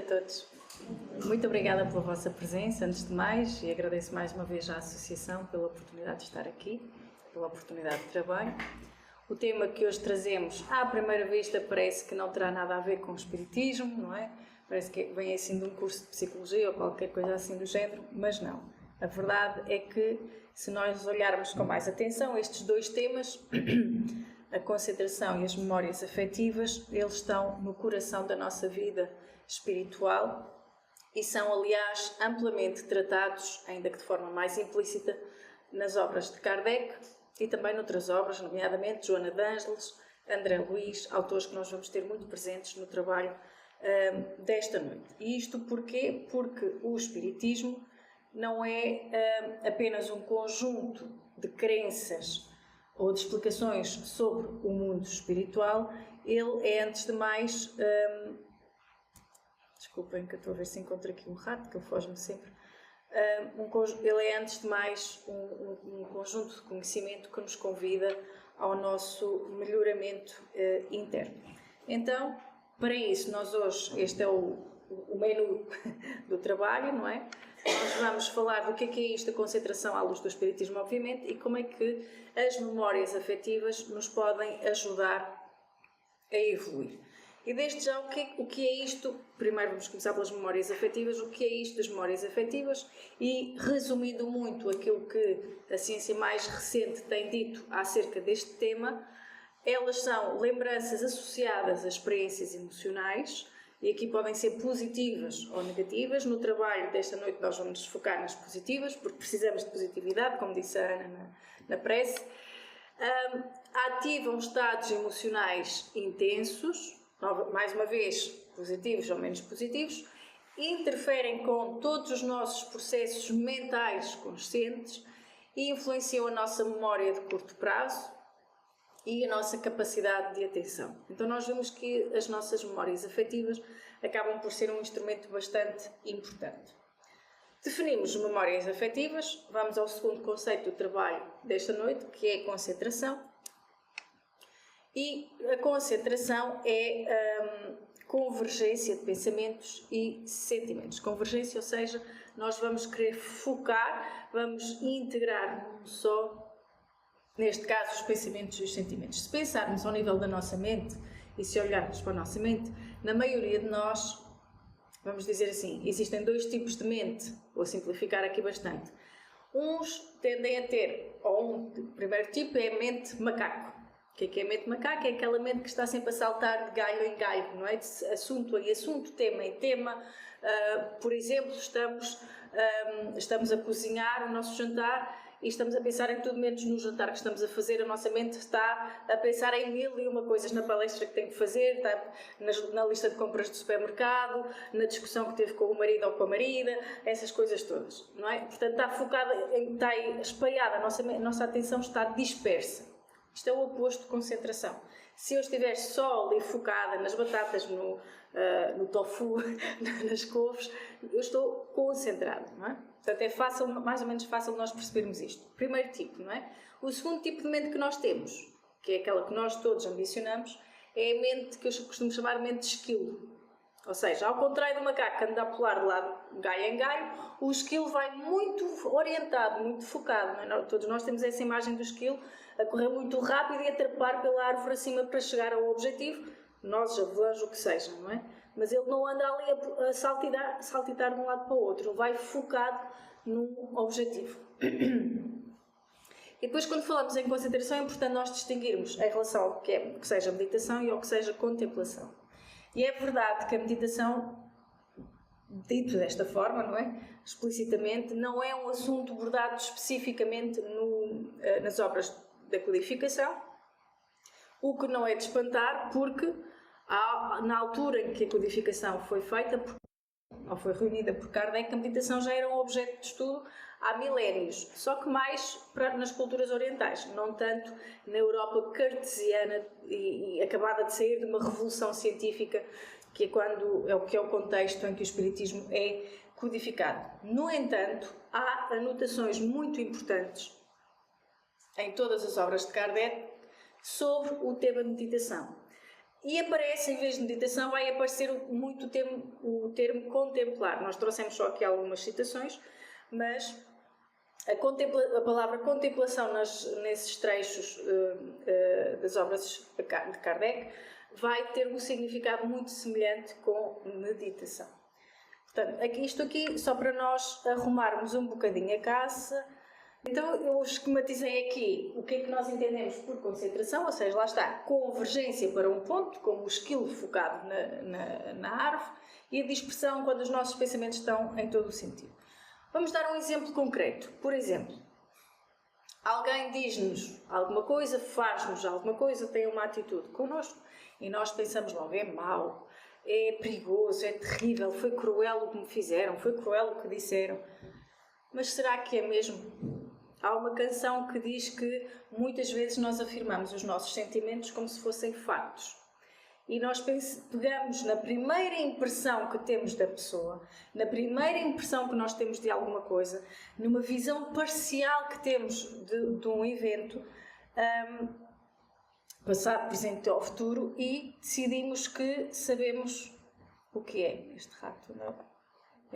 todos. Muito obrigada pela vossa presença, antes de mais, e agradeço mais uma vez à Associação pela oportunidade de estar aqui, pela oportunidade de trabalho. O tema que hoje trazemos, à primeira vista, parece que não terá nada a ver com o espiritismo, não é? Parece que vem assim de um curso de psicologia ou qualquer coisa assim do género, mas não. A verdade é que, se nós olharmos com mais atenção estes dois temas, a concentração e as memórias afetivas, eles estão no coração da nossa vida espiritual e são, aliás, amplamente tratados, ainda que de forma mais implícita, nas obras de Kardec e também noutras obras, nomeadamente Joana de Ângeles, André Luiz, autores que nós vamos ter muito presentes no trabalho desta noite. E isto porquê? Porque o espiritismo não é apenas um conjunto de crenças ou de explicações sobre o mundo espiritual, ele é, antes de mais, desculpem que eu estou a ver se encontro aqui um rato, que ele foge-me sempre, ele é, antes de mais, um conjunto de conhecimento que nos convida ao nosso melhoramento interno. Então, para isso, nós hoje, este é o menu do trabalho, não é? Nós vamos falar do que é isto, a concentração à luz do espiritismo, obviamente, e como é que as memórias afetivas nos podem ajudar a evoluir. E desde já, o que é isto? Primeiro vamos começar pelas memórias afetivas. O que é isto das memórias afetivas? E, resumindo muito aquilo que a ciência mais recente tem dito acerca deste tema, elas são lembranças associadas a experiências emocionais, e aqui podem ser positivas ou negativas. No trabalho desta noite nós vamos nos focar nas positivas, porque precisamos de positividade, como disse a Ana na prece. Ativam estados emocionais intensos, mais uma vez, positivos ou menos positivos, interferem com todos os nossos processos mentais conscientes e influenciam a nossa memória de curto prazo e a nossa capacidade de atenção. Então nós vemos que as nossas memórias afetivas acabam por ser um instrumento bastante importante. Definimos memórias afetivas, vamos ao segundo conceito do trabalho desta noite, que é a concentração. E a concentração é convergência de pensamentos e sentimentos. Convergência, ou seja, nós vamos querer focar, vamos integrar num só, neste caso, os pensamentos e os sentimentos. Se pensarmos ao nível da nossa mente e se olharmos para a nossa mente, na maioria de nós, vamos dizer assim, existem dois tipos de mente, vou simplificar aqui bastante. Uns tendem a ter, o primeiro tipo é a mente macaco. O que é a mente macaco? É aquela mente que está sempre a saltar de galho em galho, não é? De assunto em assunto, tema em tema. Por exemplo, estamos a cozinhar o nosso jantar e estamos a pensar em tudo menos no jantar que estamos a fazer. A nossa mente está a pensar em 1001 coisas, na palestra que tem que fazer, está na lista de compras do supermercado, na discussão que teve com o marido ou com a marida, essas coisas todas, não é? Portanto, está focada, está espalhada, a nossa atenção está dispersa. Isto é o oposto de concentração. Se eu estiver só ali focada nas batatas, no tofu, nas couves, eu estou concentrada, não é? Portanto, é fácil, mais ou menos fácil nós percebermos isto. Primeiro tipo, não é? O segundo tipo de mente que nós temos, que é aquela que nós todos ambicionamos, é a mente que eu costumo chamar mente de esquilo. Ou seja, ao contrário do macaco que anda a pular de lado galho em galho, o esquilo vai muito orientado, muito focado. Não é? Todos nós temos essa imagem do esquilo a correr muito rápido e a trepar pela árvore acima para chegar ao objetivo, nós, javelãs, o que seja, não é? Mas ele não anda ali a saltitar de um lado para o outro, ele vai focado num objetivo. E depois, quando falamos em concentração, é importante nós distinguirmos em relação ao que seja meditação e ao que seja contemplação. E é verdade que a meditação, dito desta forma, não é? Explicitamente, não é um assunto abordado especificamente nas obras da codificação, o que não é de espantar, porque na altura em que a codificação foi feita, ou foi reunida por Kardec, a meditação já era um objeto de estudo há milénios, só que mais nas culturas orientais, não tanto na Europa cartesiana e acabada de sair de uma revolução científica, que é o contexto em que o espiritismo é codificado. No entanto, há anotações muito importantes em todas as obras de Kardec sobre o tema de meditação. E aparece, em vez de meditação, vai aparecer muito o termo contemplar. Nós trouxemos só aqui algumas citações, mas a palavra contemplação nesses trechos das obras de Kardec vai ter um significado muito semelhante com meditação. Portanto, isto aqui só para nós arrumarmos um bocadinho a casa. Então, eu esquematizei aqui o que é que nós entendemos por concentração, ou seja, lá está, convergência para um ponto, como o esquilo focado na árvore, e a dispersão quando os nossos pensamentos estão em todo o sentido. Vamos dar um exemplo concreto. Por exemplo, alguém diz-nos alguma coisa, faz-nos alguma coisa, tem uma atitude connosco, e nós pensamos logo, é mau, é perigoso, é terrível, foi cruel o que me fizeram, foi cruel o que disseram. Mas será que é mesmo? Há uma canção que diz que muitas vezes nós afirmamos os nossos sentimentos como se fossem factos. E nós pegamos na primeira impressão que temos da pessoa, na primeira impressão que nós temos de alguma coisa, numa visão parcial que temos de um evento, passado, presente ou futuro, e decidimos que sabemos o que é este rato, não é?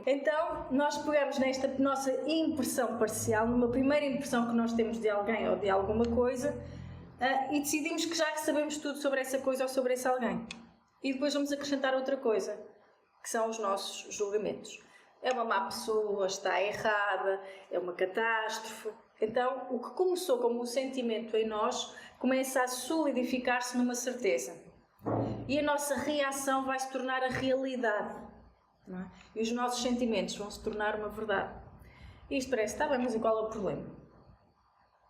Então, nós pegamos nesta nossa impressão parcial, numa primeira impressão que nós temos de alguém ou de alguma coisa, e decidimos que já que sabemos tudo sobre essa coisa ou sobre esse alguém. E depois vamos acrescentar outra coisa, que são os nossos julgamentos. É uma má pessoa, está errada, é uma catástrofe. Então, o que começou como um sentimento em nós, começa a solidificar-se numa certeza. E a nossa reação vai se tornar a realidade. Não é? E os nossos sentimentos vão se tornar uma verdade. Isto parece, está bem, mas qual é o problema?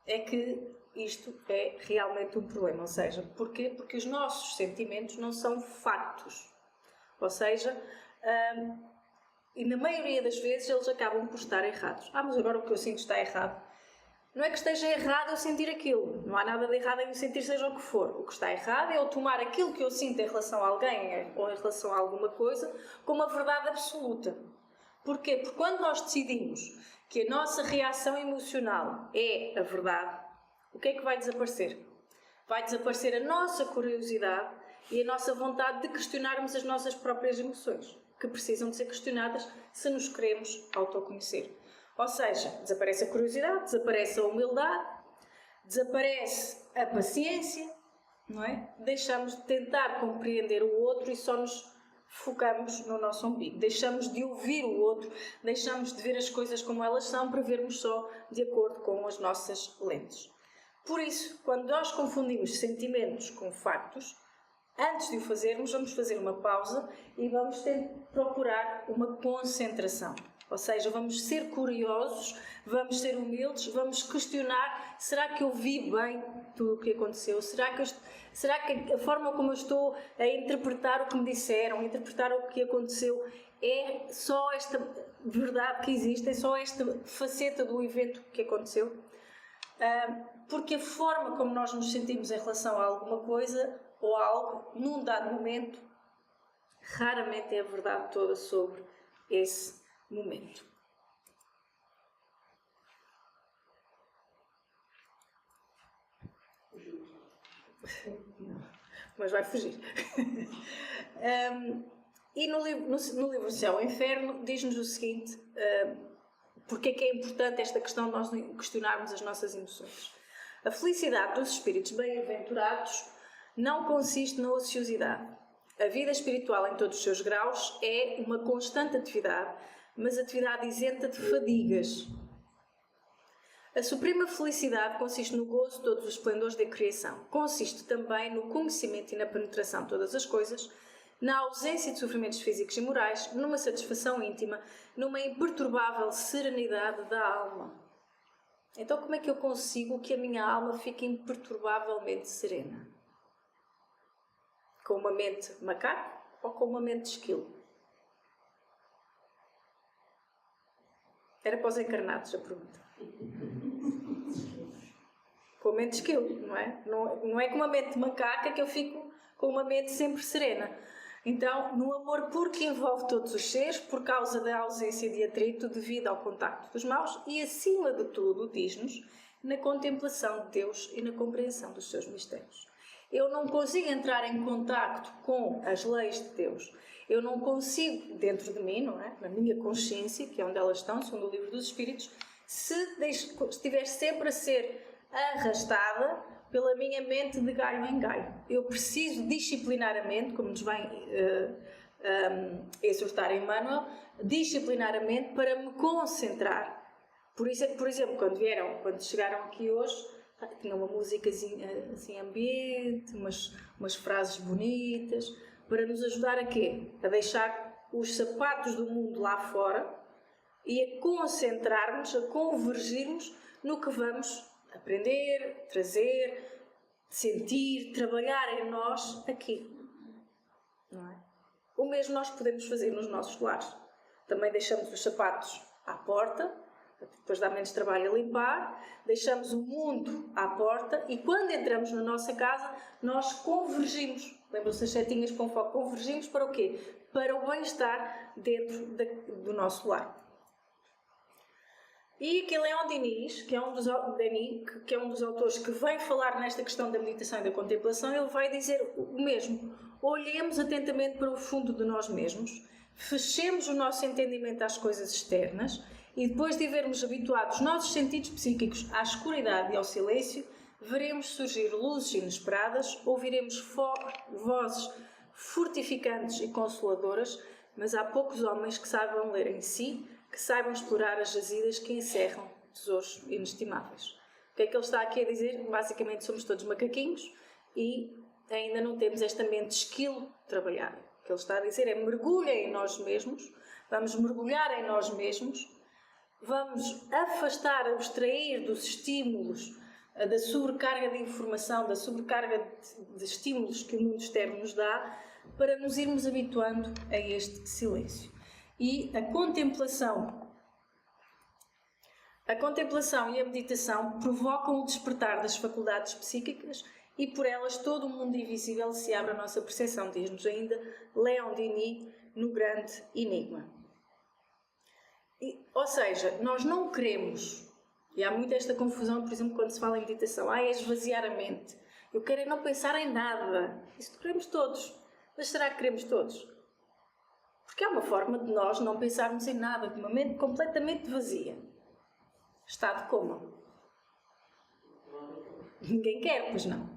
É que isto é realmente um problema. Ou seja, porquê? Porque os nossos sentimentos não são factos. Ou seja, e na maioria das vezes eles acabam por estar errados. Mas agora o que eu sinto está errado. Não é que esteja errado eu sentir aquilo. Não há nada de errado em eu sentir seja o que for. O que está errado é eu tomar aquilo que eu sinto em relação a alguém ou em relação a alguma coisa como a verdade absoluta. Porquê? Porque quando nós decidimos que a nossa reação emocional é a verdade, o que é que vai desaparecer? Vai desaparecer a nossa curiosidade e a nossa vontade de questionarmos as nossas próprias emoções, que precisam de ser questionadas se nos queremos autoconhecer. Ou seja, desaparece a curiosidade, desaparece a humildade, desaparece a paciência, não é? Deixamos de tentar compreender o outro e só nos focamos no nosso umbigo. Deixamos de ouvir o outro, deixamos de ver as coisas como elas são para vermos só de acordo com as nossas lentes. Por isso, quando nós confundimos sentimentos com factos, antes de o fazermos, vamos fazer uma pausa e vamos procurar uma concentração. Ou seja, vamos ser curiosos, vamos ser humildes, vamos questionar, será que eu vi bem tudo o que aconteceu? Será que a forma como eu estou a interpretar o que me disseram, a interpretar o que aconteceu, é só esta verdade que existe, é só esta faceta do evento que aconteceu? Porque a forma como nós nos sentimos em relação a alguma coisa ou a algo, num dado momento, raramente é a verdade toda sobre esse momento. Não, mas vai fugir. E no livro Céu e Inferno diz-nos o seguinte, porque é que é importante esta questão de nós questionarmos as nossas emoções. A felicidade dos espíritos bem-aventurados não consiste na ociosidade. A vida espiritual em todos os seus graus é uma constante atividade, mas atividade isenta de fadigas. A suprema felicidade consiste no gozo de todos os esplendores da criação. Consiste também no conhecimento e na penetração de todas as coisas, na ausência de sofrimentos físicos e morais, numa satisfação íntima, numa imperturbável serenidade da alma. Então, como é que eu consigo que a minha alma fique imperturbavelmente serena? Com uma mente macaco ou com uma mente de esquilo? Era para os encarnados a pergunta. Com a mente de esquilo, não é? Não é com uma mente macaca que eu fico com uma mente sempre serena. Então, no amor puro que envolve todos os seres, por causa da ausência de atrito devido ao contacto dos maus e, acima de tudo, diz-nos, na contemplação de Deus e na compreensão dos seus mistérios. Eu não consigo entrar em contacto com as leis de Deus. Eu não consigo, dentro de mim, não é? Na minha consciência, que é onde elas estão, segundo o livro dos Espíritos, se estiver sempre a ser arrastada pela minha mente de galho em galho. Eu preciso disciplinar a mente, como nos vai exortar Emmanuel, disciplinar a mente para me concentrar. Por exemplo, quando chegaram aqui hoje, tinha uma música assim ambiente, umas frases bonitas, para nos ajudar a quê? A deixar os sapatos do mundo lá fora e a concentrarmos, a convergirmos no que vamos aprender, trazer, sentir, trabalhar em nós aqui. Não é? O mesmo nós podemos fazer nos nossos lares. Também deixamos os sapatos à porta, depois dá menos trabalho a limpar, deixamos o mundo à porta e quando entramos na nossa casa, nós convergimos. Lembram-se das setinhas com foco? Convergimos para o quê? Para o bem-estar dentro do nosso lar. E aqui Leon Denis, que é um dos autores que vem falar nesta questão da meditação e da contemplação, ele vai dizer o mesmo. Olhemos atentamente para o fundo de nós mesmos, fechemos o nosso entendimento às coisas externas e depois de vermos habituados os nossos sentidos psíquicos à escuridade e ao silêncio, veremos surgir luzes inesperadas, ouviremos vozes fortificantes e consoladoras, mas há poucos homens que saibam ler em si, que saibam explorar as jazidas que encerram tesouros inestimáveis. O que é que ele está aqui a dizer? Basicamente somos todos macaquinhos e ainda não temos esta mente esquilo trabalhada. O que ele está a dizer é mergulhem em nós mesmos, vamos mergulhar em nós mesmos, vamos afastar, abstrair dos estímulos, da sobrecarga de informação, da sobrecarga de estímulos que o mundo externo nos dá, para nos irmos habituando a este silêncio. E a contemplação e a meditação provocam o despertar das faculdades psíquicas e por elas todo o mundo invisível se abre à nossa percepção, diz-nos ainda Leon Denis no Grande Enigma. Ou seja, nós não queremos, e há muito esta confusão, por exemplo, quando se fala em meditação, é esvaziar a mente. Eu quero é não pensar em nada. Isso queremos todos. Mas será que queremos todos? Porque há uma forma de nós não pensarmos em nada, de uma mente completamente vazia. Estado de coma. Ninguém quer, pois não.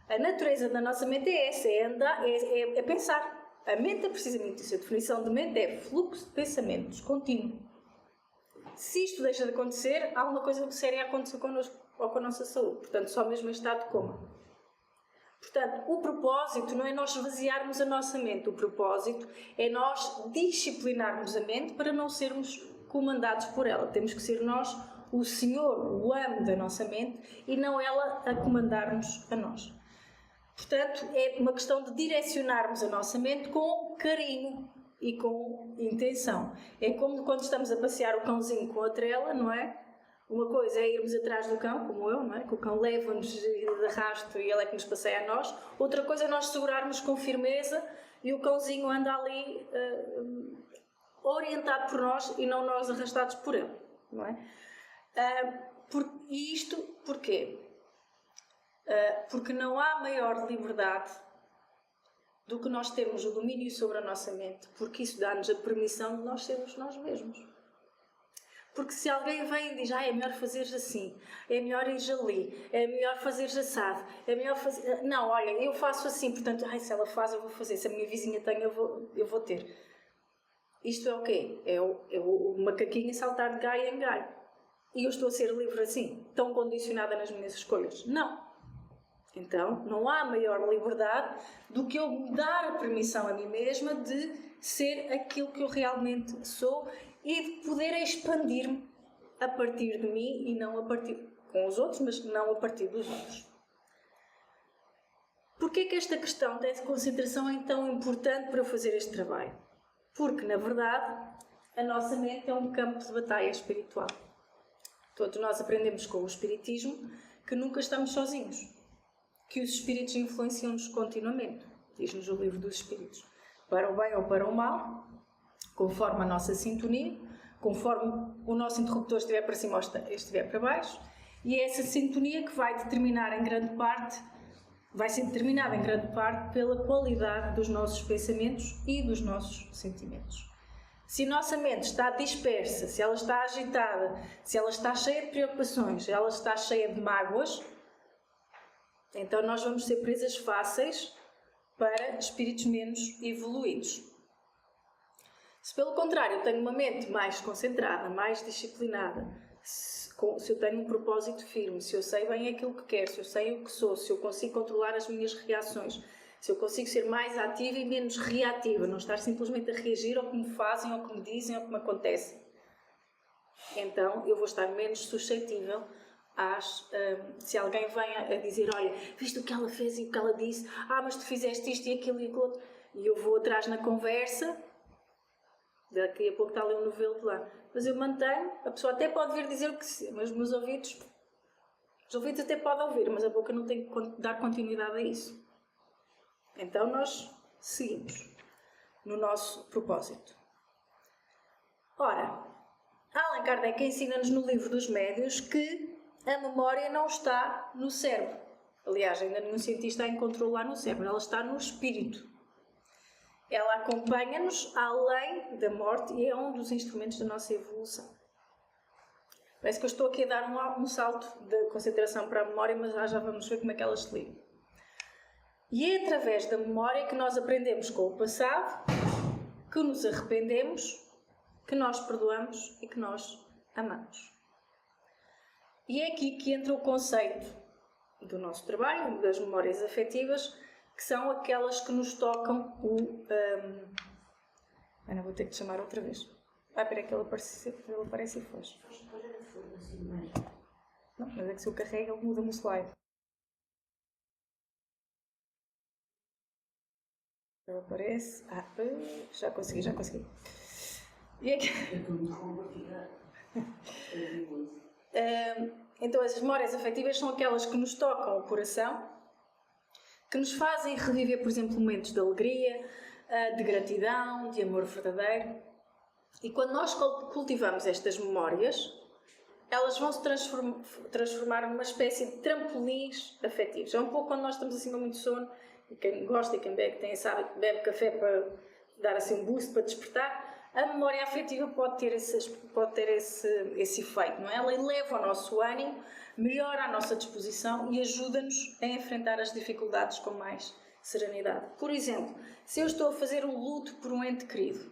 A natureza da nossa mente é essa, é pensar. A mente é precisamente isso. A definição de mente é fluxo de pensamentos contínuo. Se isto deixa de acontecer, há alguma coisa séria a acontecer connosco ou com a nossa saúde. Portanto, só mesmo em estado de coma. Portanto, o propósito não é nós esvaziarmos a nossa mente. O propósito é nós disciplinarmos a mente para não sermos comandados por ela. Temos que ser nós o Senhor, o amo da nossa mente e não ela a comandar-nos a nós. Portanto, é uma questão de direcionarmos a nossa mente com carinho e com intenção. É como quando estamos a passear o cãozinho com a trela, não é? Uma coisa é irmos atrás do cão, como eu, não é? Que o cão leva-nos de arrasto e ele é que nos passeia a nós. Outra coisa é nós segurarmos com firmeza e o cãozinho anda ali orientado por nós e não nós arrastados por ele, não é? E isto porquê? Porque não há maior liberdade do que nós termos o domínio sobre a nossa mente, porque isso dá-nos a permissão de nós sermos nós mesmos. Porque se alguém vem e diz, é melhor fazeres assim, é melhor ires ali, é melhor fazeres assado, é melhor fazer... Não, olha, eu faço assim, portanto, se ela faz, eu vou fazer, se a minha vizinha tem, eu vou ter. Isto é o quê? É o macaquinho a saltar de galho em galho. E eu estou a ser livre assim, tão condicionada nas minhas escolhas? Não. Então, não há maior liberdade do que eu me dar a permissão a mim mesma de ser aquilo que eu realmente sou e de poder expandir-me a partir de mim e não a partir com os outros, mas não a partir dos outros. Porquê é que esta questão da concentração é tão importante para fazer este trabalho? Porque, na verdade, a nossa mente é um campo de batalha espiritual. Todos nós aprendemos com o Espiritismo que nunca estamos sozinhos. Que os espíritos influenciam-nos continuamente, diz-nos o livro dos Espíritos, para o bem ou para o mal, conforme a nossa sintonia, conforme o nosso interruptor estiver para cima ou estiver para baixo, e é essa sintonia que vai determinar em grande parte vai ser determinada em grande parte pela qualidade dos nossos pensamentos e dos nossos sentimentos. Se a nossa mente está dispersa, se ela está agitada, se ela está cheia de preocupações, se ela está cheia de mágoas, então nós vamos ser presas fáceis para espíritos menos evoluídos. Se pelo contrário eu tenho uma mente mais concentrada, mais disciplinada, se eu tenho um propósito firme, se eu sei bem aquilo que quero, se eu sei o que sou, se eu consigo controlar as minhas reações, se eu consigo ser mais ativa e menos reativa, não estar simplesmente a reagir ao que me fazem, ao que me dizem, ao que me acontece, então eu vou estar menos suscetível se alguém vem a dizer, olha, viste o que ela fez e o que ela disse, mas tu fizeste isto e aquilo e aquilo outro, e eu vou atrás na conversa, daqui a pouco está ali um novelo de lá, mas eu mantenho, a pessoa até pode vir dizer o que mas os meus ouvidos, os ouvidos até podem ouvir, mas a boca não tem que dar continuidade a isso. Então nós seguimos no nosso propósito. Ora, Allan Kardec ensina-nos no livro dos Médiuns que a memória não está no cérebro. Aliás, ainda nenhum cientista a encontrou lá no cérebro, ela está no espírito. Ela acompanha-nos além da morte e é um dos instrumentos da nossa evolução. Parece que eu estou aqui a dar um salto de concentração para a memória, mas já vamos ver como é que elas se ligam. E é através da memória que nós aprendemos com o passado, que nos arrependemos, que nós perdoamos e que nós amamos. E é aqui que entra o conceito do nosso trabalho, das memórias afetivas, que são aquelas que nos tocam Ana, vou ter que te chamar outra vez. Espera que ele aparece e foge. Não, mas é que se eu carrego, ele muda-me o slide. Ele aparece. Já consegui. E aqui... Então, as memórias afetivas são aquelas que nos tocam o coração, que nos fazem reviver, por exemplo, momentos de alegria, de gratidão, de amor verdadeiro. E quando nós cultivamos estas memórias, elas vão se transformar numa espécie de trampolins afetivos. É um pouco quando nós estamos assim com muito sono, e quem gosta e quem bebe, tem esse hábito, bebe café para dar assim um boost, para despertar, a memória afetiva pode ter esse efeito, não é? Ela eleva o nosso ânimo, melhora a nossa disposição e ajuda-nos a enfrentar as dificuldades com mais serenidade. Por exemplo, se eu estou a fazer um luto por um ente querido,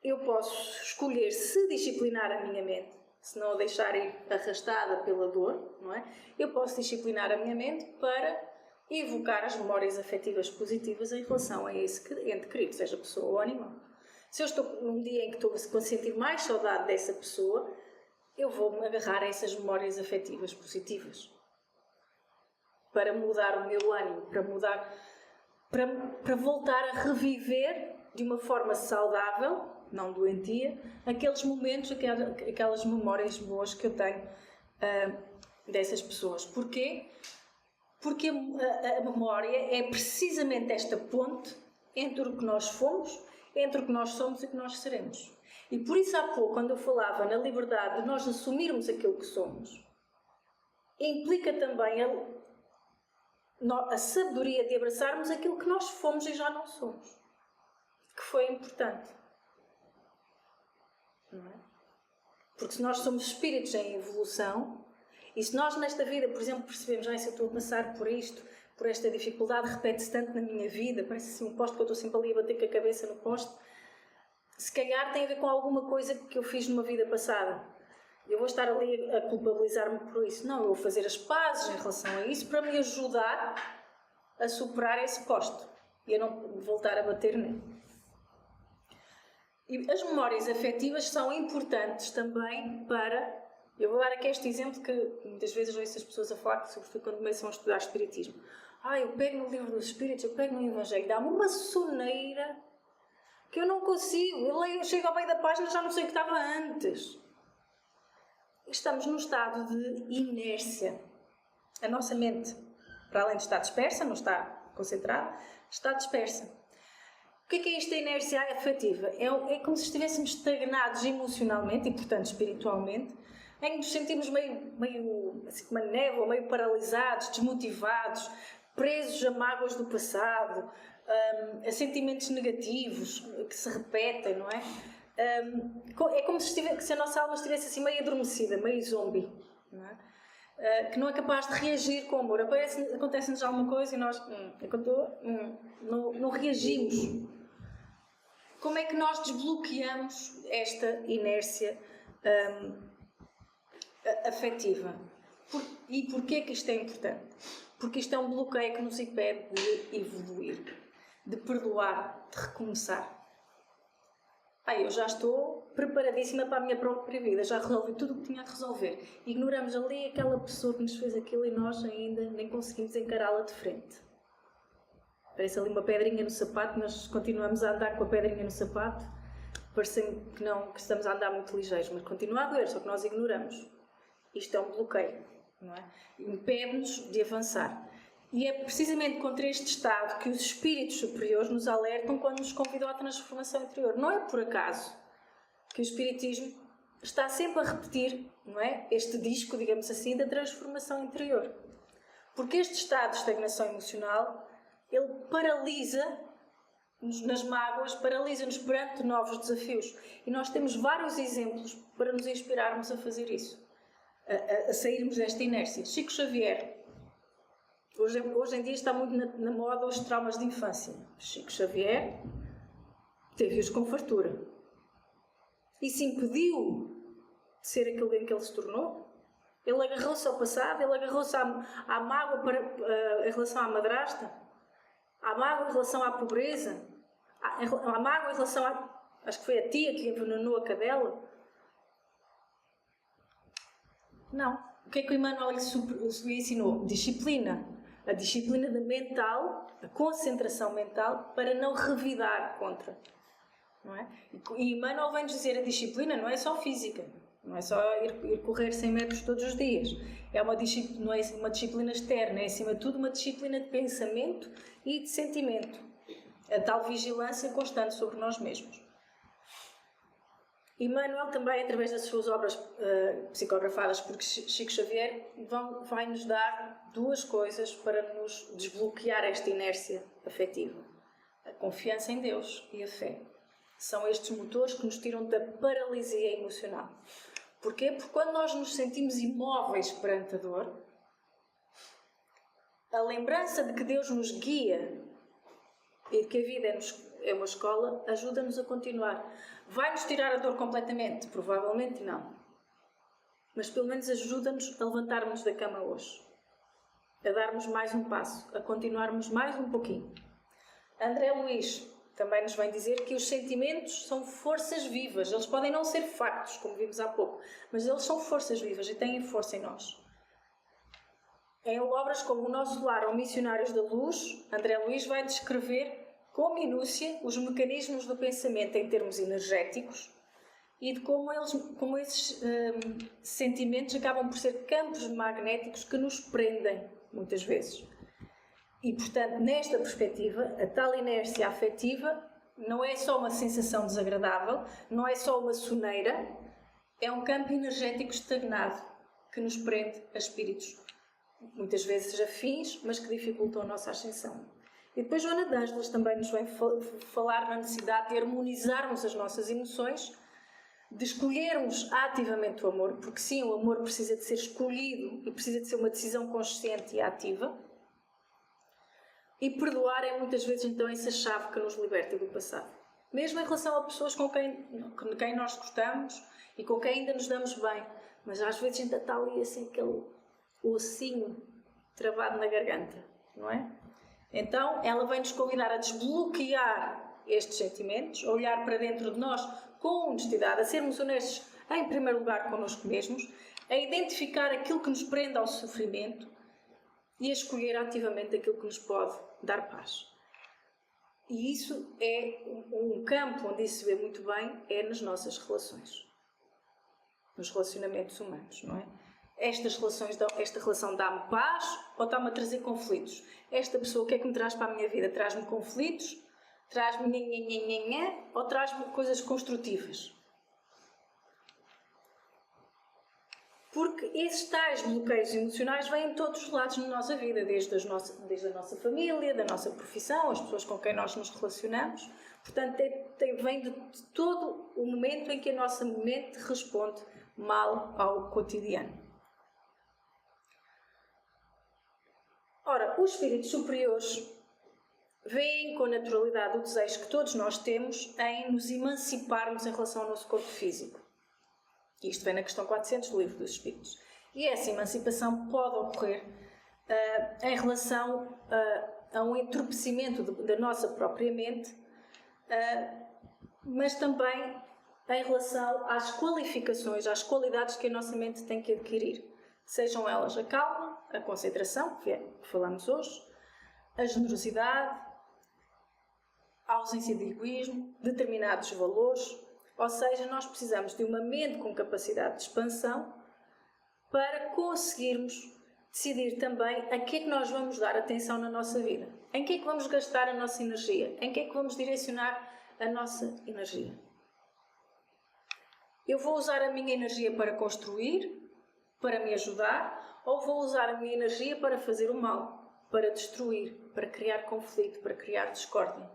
eu posso escolher se disciplinar a minha mente, se não a deixar ir arrastada pela dor, não é? Eu posso disciplinar a minha mente para evocar as memórias afetivas positivas em relação a esse ente querido, seja pessoa ou animal. Se eu estou num dia em que estou a sentir mais saudade dessa pessoa, eu vou-me agarrar a essas memórias afetivas positivas para mudar o meu ânimo, para voltar a reviver de uma forma saudável, não doentia, aqueles momentos, aquelas memórias boas que eu tenho dessas pessoas. Porquê? Porque a memória é precisamente esta ponte entre o que nós fomos, entre o que nós somos e o que nós seremos. E por isso há pouco, quando eu falava na liberdade de nós assumirmos aquilo que somos, implica também a sabedoria de abraçarmos aquilo que nós fomos e já não somos. Que foi importante. Não é? Porque se nós somos espíritos em evolução, e se nós nesta vida, por exemplo, percebemos, se eu estou a passar por isto, por esta dificuldade, repete-se tanto na minha vida, parece assim um poste que eu estou sempre ali a bater com a cabeça no poste, se calhar tem a ver com alguma coisa que eu fiz numa vida passada. Eu vou estar ali a culpabilizar-me por isso. Não, eu vou fazer as pazes em relação a isso para me ajudar a superar esse poste e a não voltar a bater nele. E as memórias afetivas são importantes também para... Eu vou dar aqui este exemplo que muitas vezes ouço as pessoas a falar, sobretudo quando começam a estudar Espiritismo. Eu pego no livro dos Espíritos, eu pego no Evangelho, dá-me uma soneira que eu não consigo. Eu chego ao meio da página e já não sei o que estava antes. Estamos num estado de inércia. A nossa mente, para além de estar dispersa, não está concentrada, está dispersa. O que é isto da inércia afetiva? É como se estivéssemos estagnados emocionalmente e, portanto, espiritualmente, em que nos sentimos meio assim, como a névoa, meio paralisados, desmotivados, presos a mágoas do passado, a sentimentos negativos que se repetem, não é? É como se a nossa alma estivesse assim meio adormecida, meio zombie, não é? Que não é capaz de reagir com amor. Acontece-nos alguma coisa e nós não reagimos. Como é que nós desbloqueamos esta inércia afetiva? E porquê que isto é importante? Porque isto é um bloqueio que nos impede de evoluir, de perdoar, de recomeçar. Eu já estou preparadíssima para a minha própria vida, já resolvi tudo o que tinha de resolver. Ignoramos ali aquela pessoa que nos fez aquilo e nós ainda nem conseguimos encará-la de frente. Parece ali uma pedrinha no sapato, nós continuamos a andar com a pedrinha no sapato, parecendo que estamos a andar muito ligeiros, mas continua a doer, só que nós ignoramos. Isto é um bloqueio, não é? Impede-nos de avançar. E é precisamente contra este estado que os espíritos superiores nos alertam quando nos convidam à transformação interior. Não é por acaso que o espiritismo está sempre a repetir, não é? Este disco, digamos assim, da transformação interior. Porque este estado de estagnação emocional, ele paralisa-nos nas mágoas, paralisa-nos perante novos desafios. E nós temos vários exemplos para nos inspirarmos a fazer isso, a sairmos desta inércia. Chico Xavier. Hoje em dia está muito na moda os traumas de infância. Chico Xavier teve-os com fartura. Isso impediu de ser aquilo em que ele se tornou. Ele agarrou-se ao passado, ele agarrou-se à mágoa em relação à madrasta, à mágoa em relação à pobreza, à mágoa em relação acho que foi a tia que envenenou a cadela. Não. O que é que o Emmanuel lhe ensinou? Disciplina. A disciplina mental, a concentração mental, para não revidar contra. Não é? E Emmanuel vem-nos dizer a disciplina não é só física, não é só ir correr 100 metros todos os dias. Não é uma disciplina externa, é acima de tudo uma disciplina de pensamento e de sentimento. A tal vigilância constante sobre nós mesmos. Emmanuel também, através das suas obras psicografadas por Chico Xavier, vai nos dar duas coisas para nos desbloquear esta inércia afetiva. A confiança em Deus e a fé. São estes motores que nos tiram da paralisia emocional. Porquê? Porque quando nós nos sentimos imóveis perante a dor, a lembrança de que Deus nos guia e de que a vida é uma escola, ajuda-nos a continuar. Vai-nos tirar a dor completamente? Provavelmente não. Mas pelo menos ajuda-nos a levantarmos da cama hoje. A darmos mais um passo. A continuarmos mais um pouquinho. André Luiz também nos vem dizer que os sentimentos são forças vivas. Eles podem não ser factos, como vimos há pouco, mas eles são forças vivas e têm força em nós. Em obras como O Nosso Lar ou Missionários da Luz, André Luiz vai descrever com minúcia os mecanismos do pensamento em termos energéticos e de como esses sentimentos acabam por ser campos magnéticos que nos prendem, muitas vezes. E, portanto, nesta perspectiva, a tal inércia afetiva não é só uma sensação desagradável, não é só uma soneira, é um campo energético estagnado que nos prende a espíritos, muitas vezes afins, mas que dificultam a nossa ascensão. E depois Joana de Ângeles também nos vem falar na necessidade de harmonizarmos as nossas emoções, de escolhermos ativamente o amor, porque sim, o amor precisa de ser escolhido e precisa de ser uma decisão consciente e ativa. E perdoar é muitas vezes então essa chave que nos liberta do passado. Mesmo em relação a pessoas com quem nós gostamos e com quem ainda nos damos bem, mas às vezes ainda está ali assim aquele ossinho travado na garganta, não é? Então, ela vem-nos convidar a desbloquear estes sentimentos, a olhar para dentro de nós com honestidade, a sermos honestos, em primeiro lugar, connosco mesmos, a identificar aquilo que nos prende ao sofrimento e a escolher ativamente aquilo que nos pode dar paz. E isso é um campo onde isso se vê muito bem, é nas nossas relações, nos relacionamentos humanos, não é? Esta relação dá-me paz ou está-me a trazer conflitos? Esta pessoa, o que é que me traz para a minha vida? Traz-me conflitos? Traz-me nhanhanhanhanhã? Ou traz-me coisas construtivas? Porque esses tais bloqueios emocionais vêm em todos os lados da nossa vida, desde a nossa família, da nossa profissão, as pessoas com quem nós nos relacionamos. Portanto, vem de todo o momento em que a nossa mente responde mal ao cotidiano. Ora, os espíritos superiores veem com naturalidade o desejo que todos nós temos em nos emanciparmos em relação ao nosso corpo físico. Isto vem na questão 400 do Livro dos Espíritos. E essa emancipação pode ocorrer em relação a um entorpecimento da nossa própria mente, mas também em relação às qualificações, às qualidades que a nossa mente tem que adquirir. Sejam elas a calma, a concentração, que é o que falamos hoje, a generosidade, a ausência de egoísmo, determinados valores. Ou seja, nós precisamos de uma mente com capacidade de expansão para conseguirmos decidir também a que é que nós vamos dar atenção na nossa vida. Em que é que vamos gastar a nossa energia? Em que é que vamos direcionar a nossa energia? Eu vou usar a minha energia para construir, para me ajudar, ou vou usar a minha energia para fazer o mal, para destruir, para criar conflito, para criar discórdia,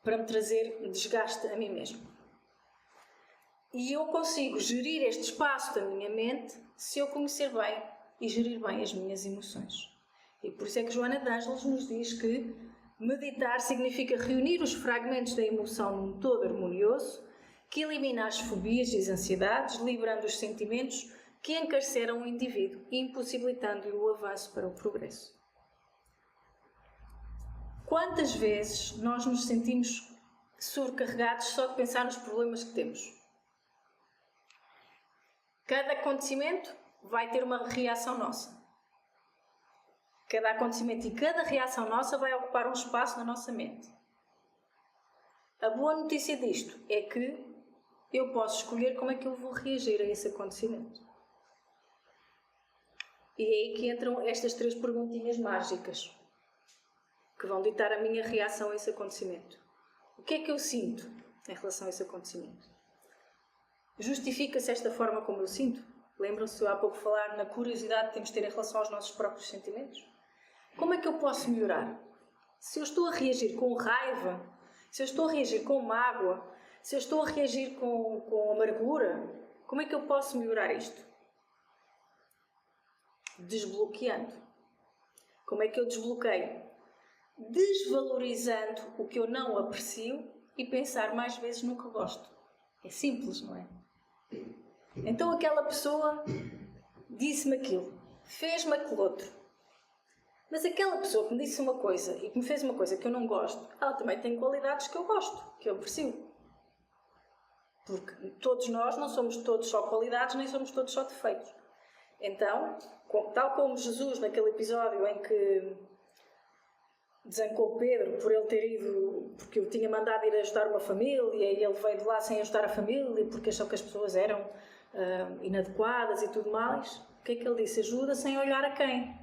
para me trazer desgaste a mim mesmo? E eu consigo gerir este espaço da minha mente se eu conhecer bem e gerir bem as minhas emoções. E por isso é que Joana de Ângeles nos diz que meditar significa reunir os fragmentos da emoção num todo harmonioso, que elimina as fobias e as ansiedades, liberando os sentimentos que encarceram o indivíduo e impossibilitando-lhe o avanço para o progresso. Quantas vezes nós nos sentimos sobrecarregados só de pensar nos problemas que temos? Cada acontecimento vai ter uma reação nossa. Cada acontecimento e cada reação nossa vai ocupar um espaço na nossa mente. A boa notícia disto é que eu posso escolher como é que eu vou reagir a esse acontecimento. E é aí que entram estas 3 perguntinhas mágicas que vão ditar a minha reação a esse acontecimento. O que é que eu sinto em relação a esse acontecimento? Justifica-se esta forma como eu sinto? Lembram-se há pouco falar na curiosidade que temos de ter em relação aos nossos próprios sentimentos? Como é que eu posso melhorar? Se eu estou a reagir com raiva, se eu estou a reagir com mágoa, se eu estou a reagir com amargura, como é que eu posso melhorar isto? Desbloqueando. Como é que eu desbloqueio? Desvalorizando o que eu não aprecio e pensar mais vezes no que gosto. É simples, não é? Então aquela pessoa disse-me aquilo, fez-me aquele outro. Mas aquela pessoa que me disse uma coisa e que me fez uma coisa que eu não gosto, ela também tem qualidades que eu gosto, que eu aprecio. Porque todos nós não somos todos só qualidades, nem somos todos só defeitos. Então, tal como Jesus naquele episódio em que desancou Pedro por ele ter ido, porque eu tinha mandado ir ajudar uma família e ele veio de lá sem ajudar a família porque achou que as pessoas eram inadequadas e tudo mais. O que é que ele disse? Ajuda sem olhar a quem.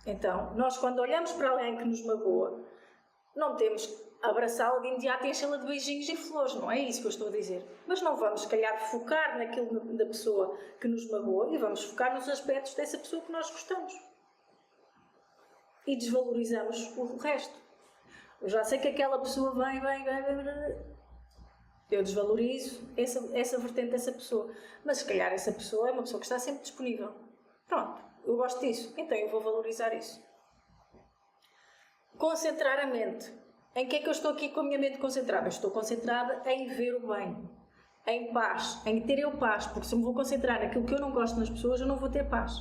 Então, nós quando olhamos para alguém que nos magoa, não temos que abraçá-la de imediato e enchê-la de beijinhos e flores, não é isso que eu estou a dizer. Mas não vamos, se calhar, focar naquilo da pessoa que nos magoa e vamos focar nos aspectos dessa pessoa que nós gostamos. E desvalorizamos o resto. Eu já sei que aquela pessoa vem. Eu desvalorizo essa vertente dessa pessoa. Mas se calhar essa pessoa é uma pessoa que está sempre disponível. Pronto, eu gosto disso, então eu vou valorizar isso. Concentrar a mente. Em que é que eu estou aqui com a minha mente concentrada? Eu estou concentrada em ver o bem, em paz, em ter eu paz, porque se eu me vou concentrar naquilo que eu não gosto nas pessoas, eu não vou ter paz.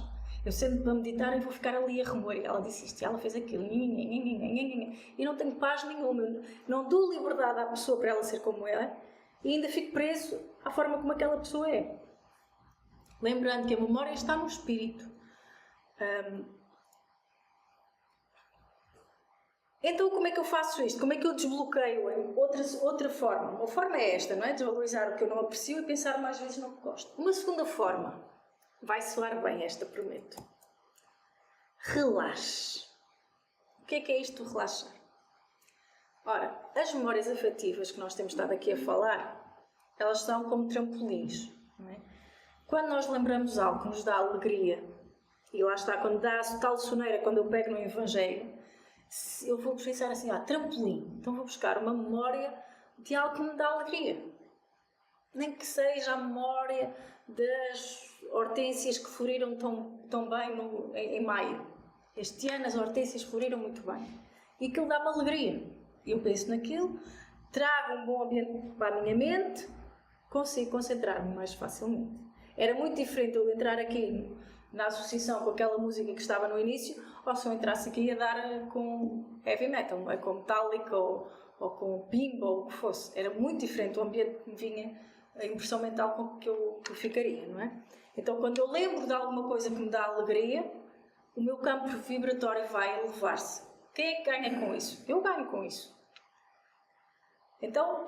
Eu sento para meditar e vou ficar ali a remoer. Ela disse isto, ela fez aquilo, e não tenho paz nenhuma. Não dou liberdade à pessoa para ela ser como ela e ainda fico preso à forma como aquela pessoa é. Lembrando que a memória está no espírito. Então, como é que eu faço isto? Como é que eu desbloqueio em outra forma? Uma forma é esta, não é? Desvalorizar o que eu não aprecio e pensar mais vezes no que gosto. Uma segunda forma, vai soar bem esta, prometo. Relaxe. O que é isto de relaxar? Ora, as memórias afetivas que nós temos estado aqui a falar, elas são como trampolins, não é? Quando nós lembramos algo que nos dá alegria, e lá está, quando dá tal soneira, quando eu pego no Evangelho, eu vou pensar assim, trampolim. Então vou buscar uma memória de algo que me dá alegria. Nem que seja a memória das hortênsias que floriram tão bem em maio. Este ano as hortênsias floriram muito bem. E aquilo dá-me alegria. Eu penso naquilo, trago um bom ambiente para a minha mente, consigo concentrar-me mais facilmente. Era muito diferente eu entrar aqui na associação com aquela música que estava no início, ou se eu entrasse aqui a dar com heavy metal, com Metallica ou com Pimba ou o que fosse. Era muito diferente o ambiente que me vinha, a impressão mental com que eu ficaria, não é? Então, quando eu lembro de alguma coisa que me dá alegria, o meu campo vibratório vai elevar-se. Quem é que ganha com isso? Eu ganho com isso. Então,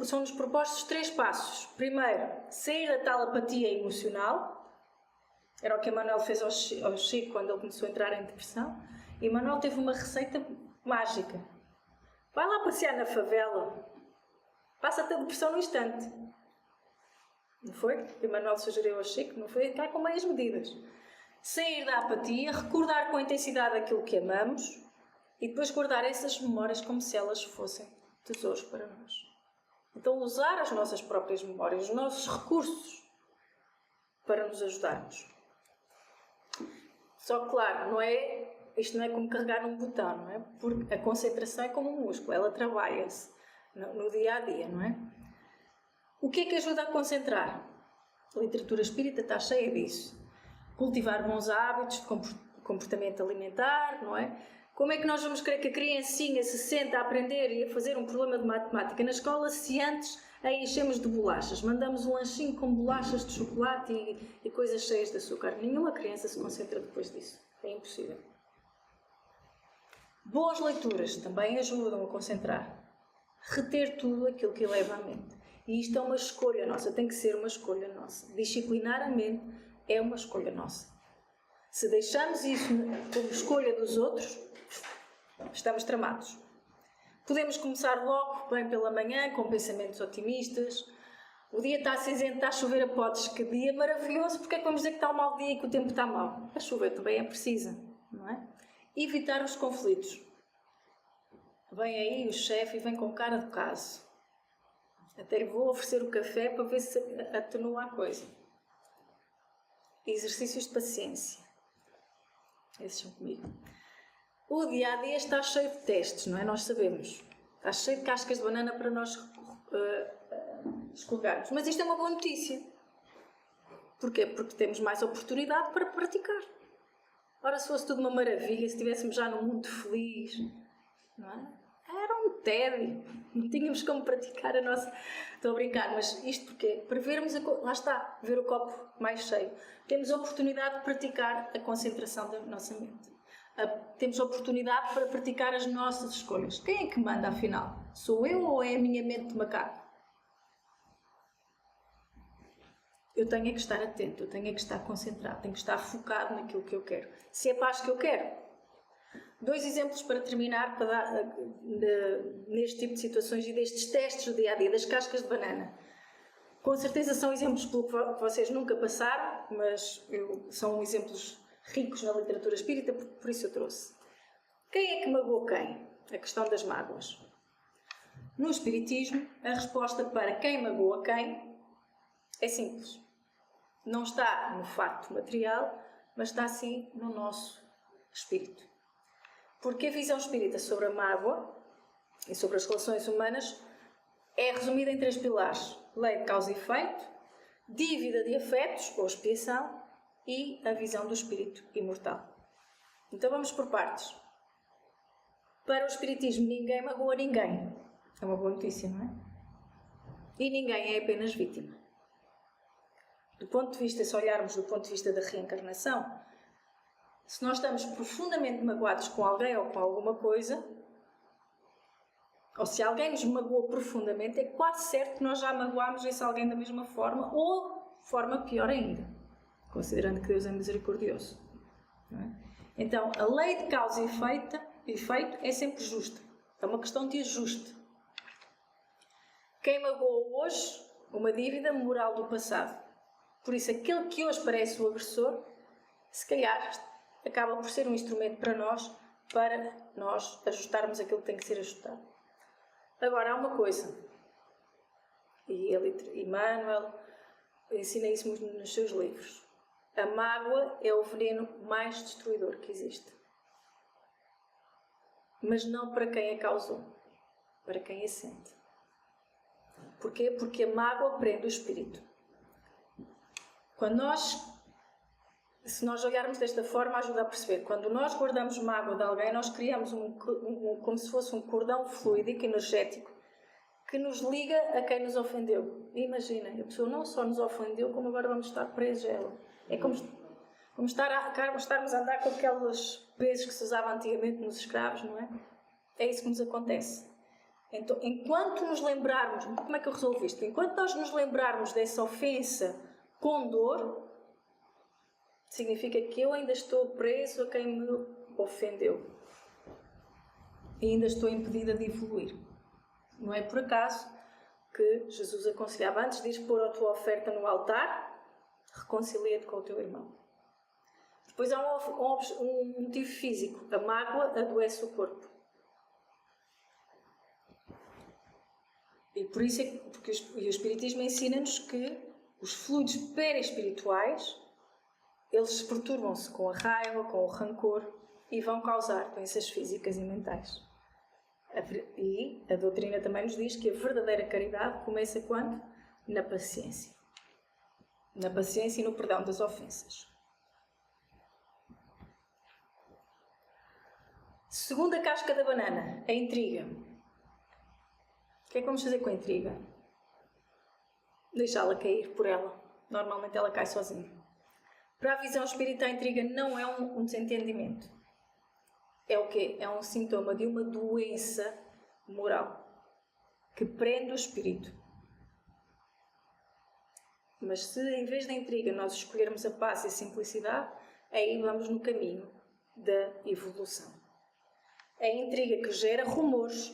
são-nos propostos 3 passos. Primeiro, sair da tal apatia emocional. Era o que Emmanuel fez ao Chico quando ele começou a entrar em depressão. E Emmanuel teve uma receita mágica. Vai lá passear na favela. Passa-te a depressão no instante. Não foi? Que Emmanuel sugeriu ao Chico, não foi? Cá com meias medidas. Sair da apatia, recordar com intensidade aquilo que amamos e depois guardar essas memórias como se elas fossem tesouros para nós. Então, usar as nossas próprias memórias, os nossos recursos para nos ajudarmos. Só que, claro, isto não é como carregar num botão, não é? Porque a concentração é como um músculo, ela trabalha-se no dia a dia, não é? O que é que ajuda a concentrar? A literatura espírita está cheia disso. Cultivar bons hábitos de comportamento alimentar, não é? Como é que nós vamos querer que a criancinha se sente a aprender e a fazer um problema de matemática na escola se antes a enchemos de bolachas? Mandamos um lanchinho com bolachas de chocolate e coisas cheias de açúcar. Nenhuma criança se concentra depois disso. É impossível. Boas leituras também ajudam a concentrar. Reter tudo aquilo que eleva a mente. E isto é uma escolha nossa, tem que ser uma escolha nossa. Disciplinar a mente é uma escolha nossa. Se deixamos isso como escolha dos outros, estamos tramados. Podemos começar logo, bem pela manhã, com pensamentos otimistas. O dia está cinzento, está a chover a potes. Que dia maravilhoso! Porque é que vamos dizer que está um mau dia e que o tempo está mau? A chuva também é precisa, não é? Evitar os conflitos. Vem aí o chefe e vem com cara de caso. Até lhe vou oferecer o café para ver se atenua a coisa. Exercícios de paciência. Esses são comigo. O dia-a-dia está cheio de testes, não é? Nós sabemos. Está cheio de cascas de banana para nós escorregarmos. Mas isto é uma boa notícia. Porquê? Porque temos mais oportunidade para praticar. Ora, se fosse tudo uma maravilha, se estivéssemos já num mundo feliz, não é? Era um tédio. Não tínhamos como praticar a nossa... Estou a brincar, mas isto porquê? Para vermos... Lá está, ver o copo mais cheio. Temos a oportunidade de praticar a concentração da nossa mente. Temos a oportunidade para praticar as nossas escolhas. Quem é que manda, afinal? Sou eu ou é a minha mente de macaco? Eu tenho é que estar atento, eu tenho é que estar concentrado, tenho que estar focado naquilo que eu quero. Se é paz que eu quero. 2 exemplos para terminar neste tipo de situações e destes testes do dia-a-dia, das cascas de banana. Com certeza são exemplos pelo que vocês nunca passaram, mas são exemplos ricos na literatura espírita, por isso eu trouxe. Quem é que magoou quem? A questão das mágoas. No Espiritismo, a resposta para quem magoa quem é simples. Não está no facto material, mas está sim no nosso espírito. Porque a visão espírita sobre a mágoa e sobre as relações humanas é resumida em 3 pilares. Lei de causa e efeito, dívida de afetos ou expiação e a visão do espírito imortal. Então vamos por partes. Para o Espiritismo, ninguém magoa ninguém. É uma boa notícia, não é? E ninguém é apenas vítima. Do ponto de vista, se olharmos do ponto de vista da reencarnação, se nós estamos profundamente magoados com alguém ou com alguma coisa, ou se alguém nos magoou profundamente, é quase certo que nós já magoámos esse alguém da mesma forma ou de forma pior ainda, considerando que Deus é misericordioso. Não é? Então, a lei de causa e efeito é sempre justa. É uma questão de ajuste. Quem magoou hoje uma dívida moral do passado. Por isso, aquele que hoje parece o agressor, se calhar acaba por ser um instrumento para nós ajustarmos aquilo que tem que ser ajustado. Agora, há uma coisa, e Emmanuel ensina isso nos seus livros. A mágoa é o veneno mais destruidor que existe. Mas não para quem a causou, para quem a sente. Porquê? Porque a mágoa prende o espírito. Se nós olharmos desta forma, ajuda a perceber. Quando nós guardamos mágoa de alguém, nós criamos como se fosse um cordão fluídico, energético, que nos liga a quem nos ofendeu. E imagina, a pessoa não só nos ofendeu, como agora vamos estar presos a ela. É como estarmos a andar com aqueles pesos que se usavam antigamente nos escravos, não é? É isso que nos acontece. Então, enquanto nos lembrarmos, como é que eu resolvo isto? Enquanto nós nos lembrarmos dessa ofensa com dor, significa que eu ainda estou preso a quem me ofendeu. E ainda estou impedida de evoluir. Não é por acaso que Jesus aconselhava, antes de ir pôr a tua oferta no altar, reconcilia-te com o teu irmão. Depois há um motivo físico. A mágoa adoece o corpo. E por isso porque o Espiritismo ensina-nos que os fluidos perispirituais, eles perturbam-se com a raiva, com o rancor e vão causar doenças físicas e mentais. E a doutrina também nos diz que a verdadeira caridade começa quando? Na paciência. Na paciência e no perdão das ofensas. Segunda casca da banana, a intriga. O que é que vamos fazer com a intriga? Deixá-la cair por ela. Normalmente ela cai sozinha. Para a visão espírita, a intriga não é um desentendimento. É o quê? É um sintoma de uma doença moral que prende o espírito. Mas se em vez da intriga nós escolhermos a paz e a simplicidade, aí vamos no caminho da evolução. A intriga que gera rumores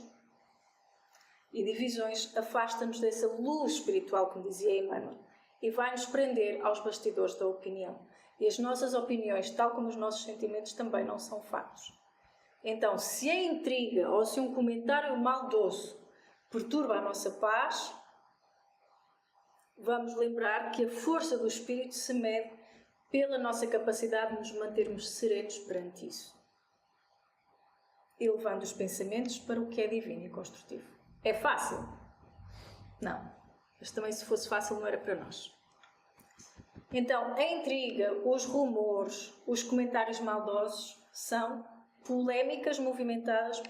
e divisões afasta-nos dessa luz espiritual, como dizia Emmanuel, e vai-nos prender aos bastidores da opinião. E as nossas opiniões, tal como os nossos sentimentos, também não são factos. Então, se a intriga ou se um comentário maldoso perturba a nossa paz, vamos lembrar que a força do Espírito se mede pela nossa capacidade de nos mantermos serenos perante isso. Elevando os pensamentos para o que é divino e construtivo. É fácil? Não. Mas também se fosse fácil não era para nós. Então, a intriga, os rumores, os comentários maldosos são polémicas movimentadas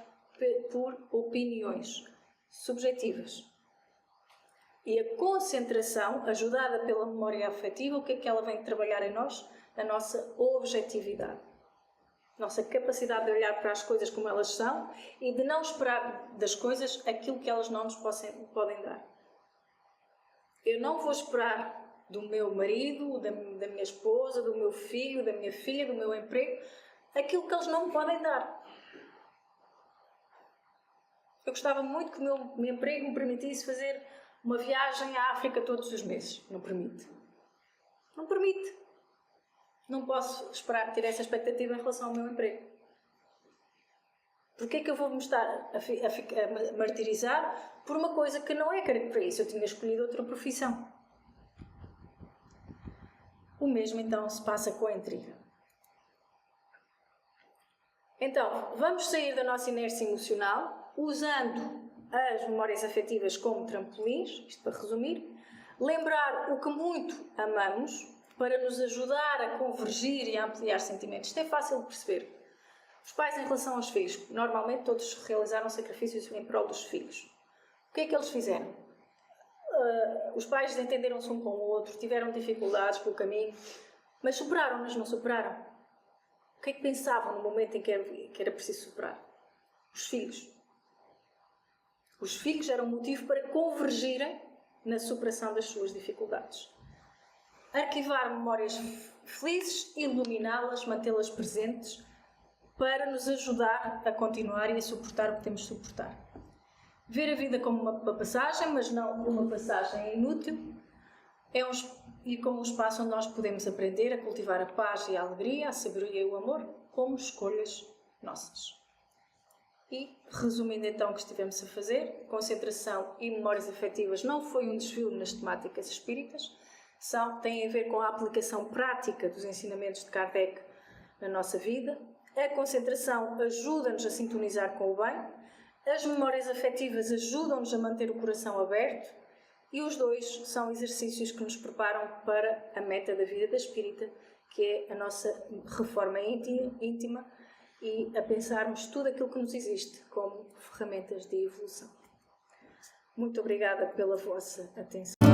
por opiniões subjetivas. E a concentração, ajudada pela memória afetiva, o que é que ela vem trabalhar em nós? A nossa objetividade. Nossa capacidade de olhar para as coisas como elas são e de não esperar das coisas aquilo que elas não nos podem dar. Eu não vou esperar do meu marido, da minha esposa, do meu filho, da minha filha, do meu emprego, aquilo que eles não me podem dar. Eu gostava muito que o meu emprego me permitisse fazer uma viagem à África todos os meses. Não permite. Não permite. Não posso esperar ter essa expectativa em relação ao meu emprego. Porquê é que eu vou me estar a martirizar por uma coisa que não é para isso? Eu tinha escolhido outra profissão. O mesmo então se passa com a intriga. Então, vamos sair da nossa inércia emocional usando as memórias afetivas como trampolins, isto para resumir, lembrar o que muito amamos para nos ajudar a convergir e a ampliar sentimentos. Isto é fácil de perceber. Os pais em relação aos filhos, normalmente todos realizaram sacrifícios em prol dos filhos. O que é que eles fizeram? Os pais desentenderam-se um com o outro, tiveram dificuldades pelo caminho, mas superaram, mas não superaram. O que é que pensavam no momento em que era preciso superar? Os filhos. Os filhos eram motivo para convergirem na superação das suas dificuldades. Arquivar memórias felizes, iluminá-las, mantê-las presentes para nos ajudar a continuar e a suportar o que temos de suportar. Ver a vida como uma passagem, mas não uma passagem inútil, e como um espaço onde nós podemos aprender a cultivar a paz e a alegria, a sabedoria e o amor, como escolhas nossas. E, resumindo então o que estivemos a fazer, concentração e memórias afetivas não foi um desvio nas temáticas espíritas, têm a ver com a aplicação prática dos ensinamentos de Kardec na nossa vida. A concentração ajuda-nos a sintonizar com o bem, as memórias afetivas ajudam-nos a manter o coração aberto e os dois são exercícios que nos preparam para a meta da vida da espírita, que é a nossa reforma íntima e a pensarmos tudo aquilo que nos existe como ferramentas de evolução. Muito obrigada pela vossa atenção.